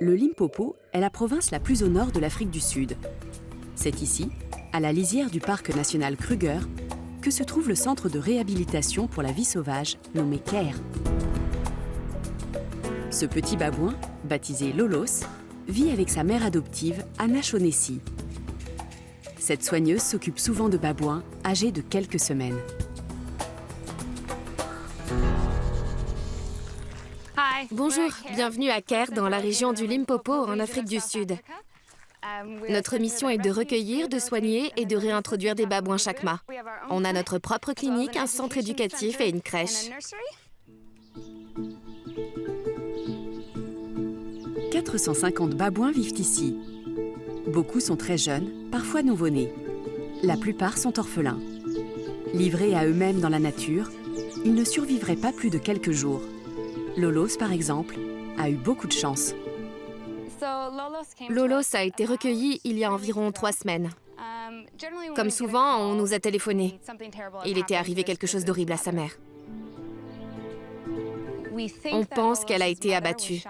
Le Limpopo est la province la plus au nord de l'Afrique du Sud. C'est ici, à la lisière du parc national Kruger, que se trouve le centre de réhabilitation pour la vie sauvage nommé CARE. Ce petit babouin, baptisé Lolos, vit avec sa mère adoptive Anna Shaughnessy. Cette soigneuse s'occupe souvent de babouins âgés de quelques semaines. Bonjour, bienvenue à CARE dans la région du Limpopo en Afrique du Sud. Notre mission est de recueillir, de soigner et de réintroduire des babouins chaque mois. On a notre propre clinique, un centre éducatif et une crèche. 450 babouins vivent ici. Beaucoup sont très jeunes, parfois nouveau-nés. La plupart sont orphelins. Livrés à eux-mêmes dans la nature, ils ne survivraient pas plus de quelques jours. Lolos, par exemple, a eu beaucoup de chance. Lolos a été recueilli il y a environ 3 semaines. Comme souvent, on nous a téléphoné. Il était arrivé quelque chose d'horrible à sa mère. On pense qu'elle a été abattue.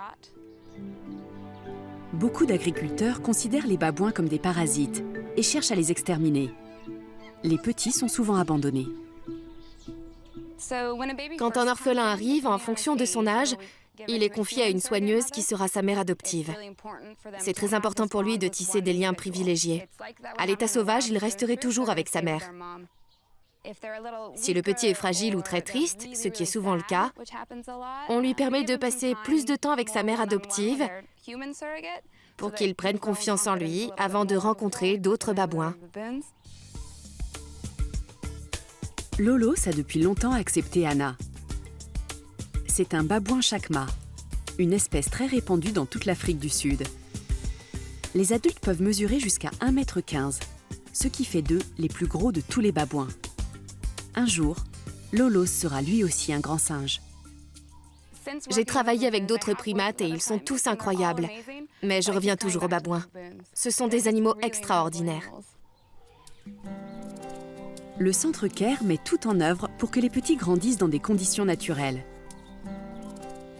Beaucoup d'agriculteurs considèrent les babouins comme des parasites et cherchent à les exterminer. Les petits sont souvent abandonnés. Quand un orphelin arrive, en fonction de son âge, il est confié à une soigneuse qui sera sa mère adoptive. C'est très important pour lui de tisser des liens privilégiés. À l'état sauvage, il resterait toujours avec sa mère. Si le petit est fragile ou très triste, ce qui est souvent le cas, on lui permet de passer plus de temps avec sa mère adoptive pour qu'il prenne confiance en lui avant de rencontrer d'autres babouins. Lolos a depuis longtemps accepté Anna. C'est un babouin chacma, une espèce très répandue dans toute l'Afrique du Sud. Les adultes peuvent mesurer jusqu'à 1,15 m, ce qui fait d'eux les plus gros de tous les babouins. Un jour, Lolos sera lui aussi un grand singe. J'ai travaillé avec d'autres primates et ils sont tous incroyables. Mais je reviens toujours aux babouins. Ce sont des animaux extraordinaires. Le centre CARE met tout en œuvre pour que les petits grandissent dans des conditions naturelles.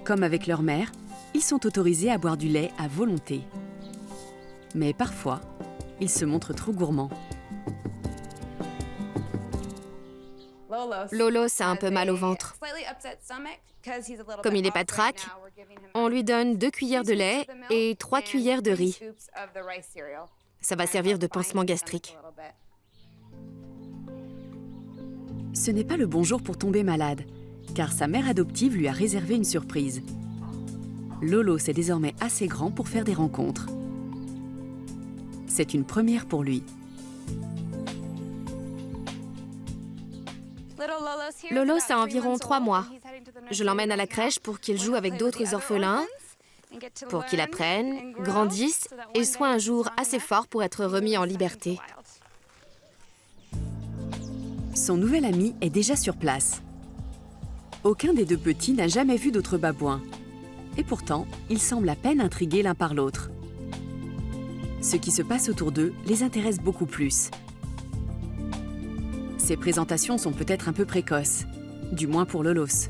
Comme avec leur mère, ils sont autorisés à boire du lait à volonté. Mais parfois, ils se montrent trop gourmands. Lolos a un peu mal au ventre. Comme il est patraque, on lui donne 2 cuillères de lait et 3 cuillères de riz. Ça va servir de pansement gastrique. Ce n'est pas le bon jour pour tomber malade, car sa mère adoptive lui a réservé une surprise. Lolos est désormais assez grand pour faire des rencontres. C'est une première pour lui. Lolos a environ 3 mois. Je l'emmène à la crèche pour qu'il joue avec d'autres orphelins, pour qu'il apprenne, grandisse et soit un jour assez fort pour être remis en liberté. Son nouvel ami est déjà sur place. Aucun des 2 petits n'a jamais vu d'autres babouins. Et pourtant, ils semblent à peine intrigués l'un par l'autre. Ce qui se passe autour d'eux les intéresse beaucoup plus. Ces présentations sont peut-être un peu précoces, du moins pour Lolos.